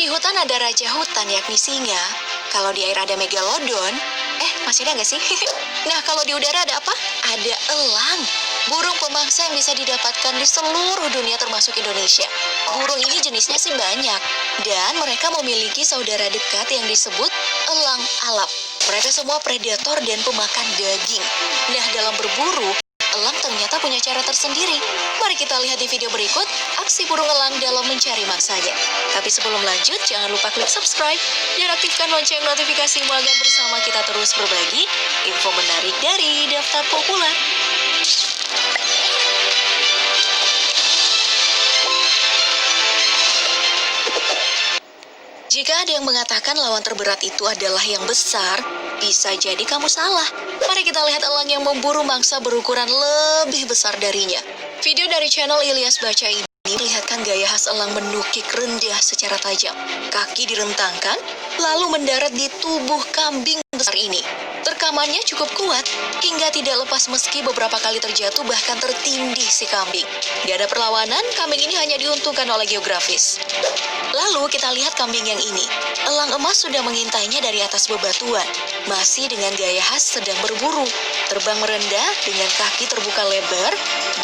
di hutan ada raja hutan yakni singa, kalau di air ada megalodon, masih ada nggak sih? Nah, kalau di udara ada apa? Ada elang. Burung pemangsa yang bisa didapatkan di seluruh dunia termasuk Indonesia. Burung ini jenisnya sih banyak, dan mereka memiliki saudara dekat yang disebut elang alap. Mereka semua predator dan pemakan daging. Nah, dalam berburu, elang ternyata punya cara tersendiri. Mari kita lihat di video berikut aksi burung elang dalam mencari mangsanya. Tapi sebelum lanjut, jangan lupa klik subscribe dan aktifkan lonceng notifikasimu agar bersama kita terus berbagi info menarik dari Daftar Populer. Jika ada yang mengatakan lawan terberat itu adalah yang besar, bisa jadi kamu salah. Mari kita lihat elang yang memburu mangsa berukuran lebih besar darinya. Video dari channel Ilyas Baca ini melihatkan gaya khas elang menukik rendah secara tajam. Kaki direntangkan, lalu mendarat di tubuh kambing besar ini. Rekamannya cukup kuat, hingga tidak lepas meski beberapa kali terjatuh bahkan tertindih si kambing. Gak ada perlawanan, kambing ini hanya diuntungkan oleh geografis. Lalu kita lihat kambing yang ini. Elang emas sudah mengintainya dari atas bebatuan. Masih dengan gaya khas sedang berburu. Terbang merendah dengan kaki terbuka lebar.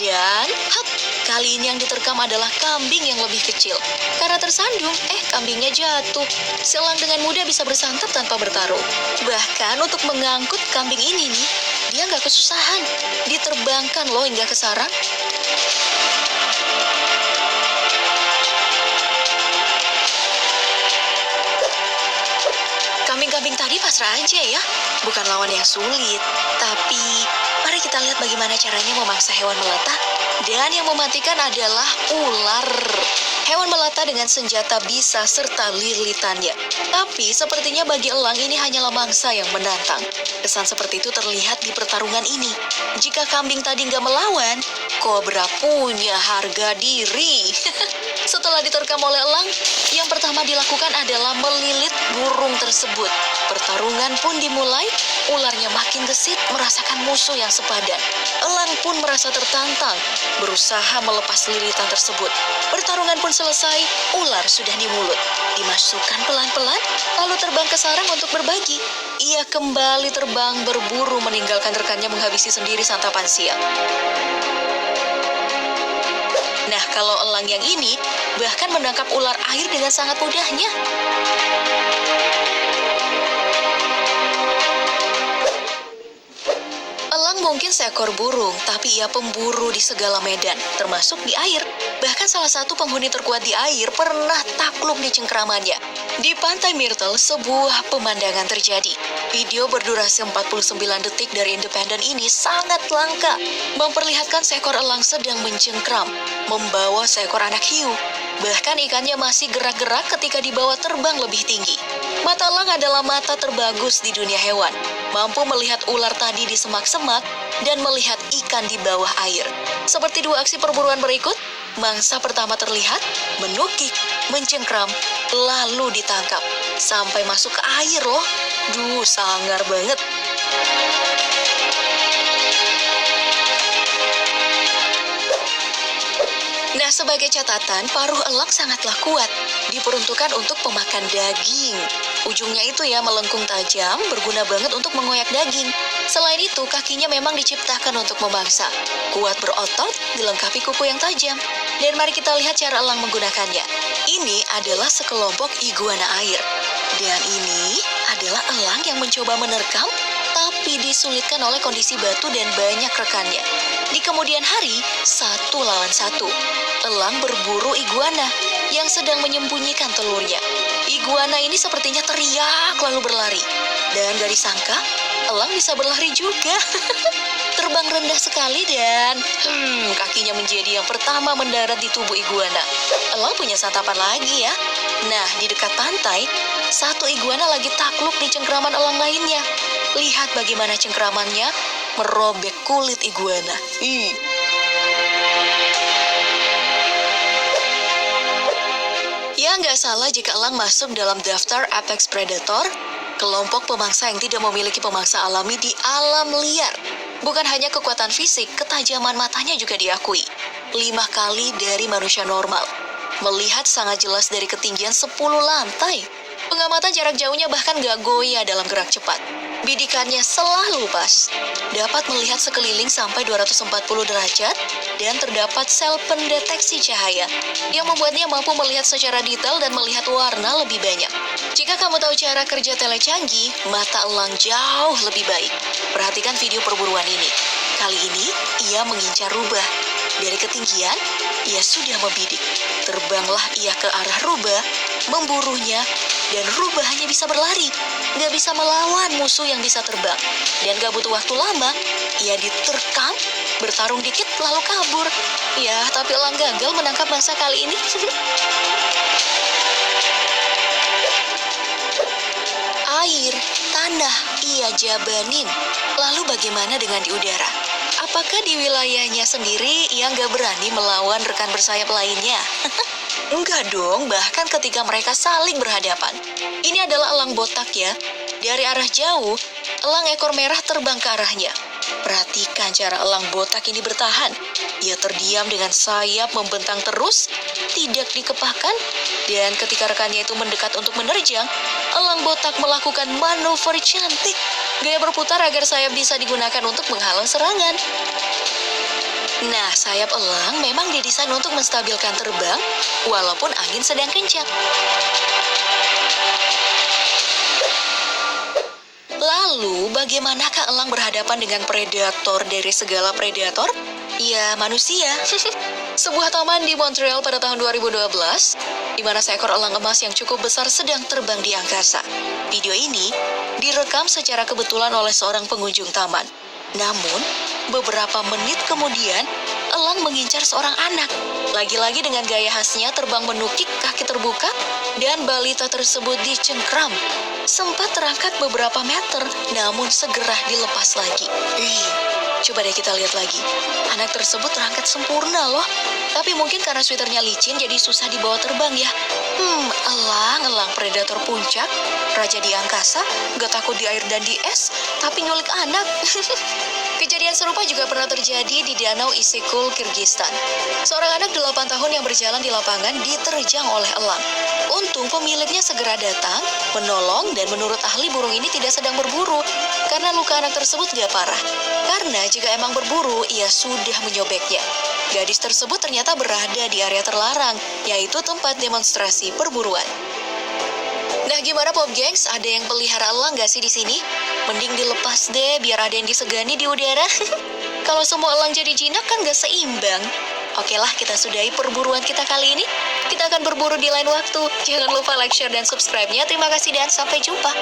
Dan hap, kali ini yang diterkam adalah kambing yang lebih kecil. Karena tersandung, kambingnya jatuh. Si elang dengan mudah bisa bersantap tanpa bertaruh. Bahkan untuk mengangkut kambing ini nih, dia nggak kesusahan. Diterbangkan loh hingga ke sarang. Kambing-kambing tadi pasrah aja ya, bukan lawan yang sulit. Tapi, mari kita lihat bagaimana caranya memangsa hewan melata. Dan yang mematikan adalah ular. Hewan melata dengan senjata bisa serta lilitannya. Tapi, sepertinya bagi elang ini hanyalah mangsa yang menantang. Kesan seperti itu terlihat di pertarungan ini. Jika kambing tadi nggak melawan, kobra punya harga diri. Setelah diterkam oleh elang, yang pertama dilakukan adalah melilit burung tersebut. Pertarungan pun dimulai, ularnya makin gesit merasakan musuh yang sepadan. Elang pun merasa tertantang, berusaha melepas lilitan tersebut. Pertarungan pun selesai, ular sudah di mulut. Dimasukkan pelan-pelan, lalu terbang ke sarang untuk berbagi. Ia kembali terbang berburu meninggalkan rekannya menghabisi sendiri santapan siang. Nah, kalau elang yang ini bahkan menangkap ular air dengan sangat mudahnya. Elang mungkin seekor burung, tapi ia pemburu di segala medan, termasuk di air. Bahkan salah satu penghuni terkuat di air pernah takluk di cengkramannya. Di Pantai Myrtle, sebuah pemandangan terjadi. Video berdurasi 49 detik dari Independen ini sangat langka, memperlihatkan seekor elang sedang mencengkram, membawa seekor anak hiu. Bahkan ikannya masih gerak-gerak ketika dibawa terbang lebih tinggi. Mata elang adalah mata terbagus di dunia hewan, mampu melihat ular tadi di semak-semak dan melihat ikan di bawah air. Seperti dua aksi perburuan berikut, mangsa pertama terlihat, menukik, mencengkram, lalu ditangkap. Sampai masuk ke air loh. Duh, sangar banget. Nah, sebagai catatan, paruh elang sangatlah kuat. Diperuntukkan untuk pemakan daging. Ujungnya itu ya melengkung tajam, berguna banget untuk mengoyak daging. Selain itu, kakinya memang diciptakan untuk memangsa. Kuat berotot, dilengkapi kuku yang tajam. Dan mari kita lihat cara elang menggunakannya. Ini adalah sekelompok iguana air. Dan ini adalah elang yang mencoba menerkam, tapi disulitkan oleh kondisi batu dan banyak rekannya. Di kemudian hari, 1 lawan 1. Elang berburu iguana yang sedang menyembunyikan telurnya. Iguana ini sepertinya teriak lalu berlari. Dan gak disangka, elang bisa berlari juga. Terbang rendah sekali dan kakinya menjadi yang pertama mendarat di tubuh iguana. Elang punya santapan lagi ya. Nah, di dekat pantai, satu iguana lagi takluk di cengkraman elang lainnya. Lihat bagaimana cengkramannya merobek kulit iguana. Ya, nggak salah jika elang masuk dalam daftar apex predator, kelompok pemangsa yang tidak memiliki pemangsa alami di alam liar. Bukan hanya kekuatan fisik, ketajaman matanya juga diakui. 5 kali dari manusia normal. melihat sangat jelas dari ketinggian 10 lantai. Pengamatan jarak jauhnya bahkan gak goyah dalam gerak cepat. Bidikannya selalu pas. Dapat melihat sekeliling sampai 240 derajat dan terdapat sel pendeteksi cahaya yang membuatnya mampu melihat secara detail dan melihat warna lebih banyak. Jika kamu tahu cara kerja tele canggih, mata elang jauh lebih baik. Perhatikan video perburuan ini. Kali ini, ia mengincar rubah. Dari ketinggian, ia sudah membidik. Terbanglah ia ke arah rubah, memburunya, dan rubah hanya bisa berlari. Gak bisa melawan musuh yang bisa terbang. Dan gak butuh waktu lama, ia diterkam, bertarung dikit, lalu kabur. Ya, tapi elang gagal menangkap mangsa kali ini. Air, tanah, ia jabanin. Lalu bagaimana dengan di udara? Apakah di wilayahnya sendiri ia nggak berani melawan rekan bersayap lainnya? Enggak dong, bahkan ketika mereka saling berhadapan. Ini adalah elang botak ya. Dari arah jauh, elang ekor merah terbang ke arahnya. Perhatikan cara elang botak ini bertahan. Ia terdiam dengan sayap membentang terus, tidak dikepahkan, dan ketika rekannya itu mendekat untuk menerjang, elang botak melakukan manuver cantik. Gaya berputar agar sayap bisa digunakan untuk menghalang serangan. Nah, sayap elang memang didesain untuk menstabilkan terbang, walaupun angin sedang kencang. Lalu, bagaimanakah elang berhadapan dengan predator dari segala predator? Ya, manusia. Sebuah taman di Montreal pada tahun 2012, di mana seekor elang emas yang cukup besar sedang terbang di angkasa. Video ini direkam secara kebetulan oleh seorang pengunjung taman. Namun, beberapa menit kemudian, elang mengincar seorang anak. Lagi-lagi dengan gaya khasnya terbang menukik kaki terbuka, dan balita tersebut dicengkram. Sempat terangkat beberapa meter, namun segera dilepas lagi. Coba deh kita lihat lagi. Anak tersebut terangkat sempurna loh. Tapi mungkin karena sweaternya licin jadi susah dibawa terbang ya. Elang predator puncak, raja di angkasa, gak takut di air dan di es, tapi nyulik anak. Kejadian serupa juga pernah terjadi di Danau Isyk-Kul, Kirgistan. Seorang anak 8 tahun yang berjalan di lapangan diterjang oleh elang. Untung pemiliknya segera datang, menolong, dan menurut ahli burung ini tidak sedang berburu, karena luka anak tersebut gak parah. Karena jika emang berburu, ia sudah menyobeknya. Gadis tersebut ternyata berada di area terlarang, yaitu tempat demonstrasi perburuan. Nah, gimana Pop Gengs? Ada yang pelihara elang gak sih di sini? Mending dilepas deh, biar ada yang disegani di udara. Kalau semua elang jadi jinak kan gak seimbang. Oke lah, kita sudahi perburuan kita kali ini. Kita akan berburu di lain waktu. Jangan lupa like, share, dan subscribe-nya. Terima kasih dan sampai jumpa.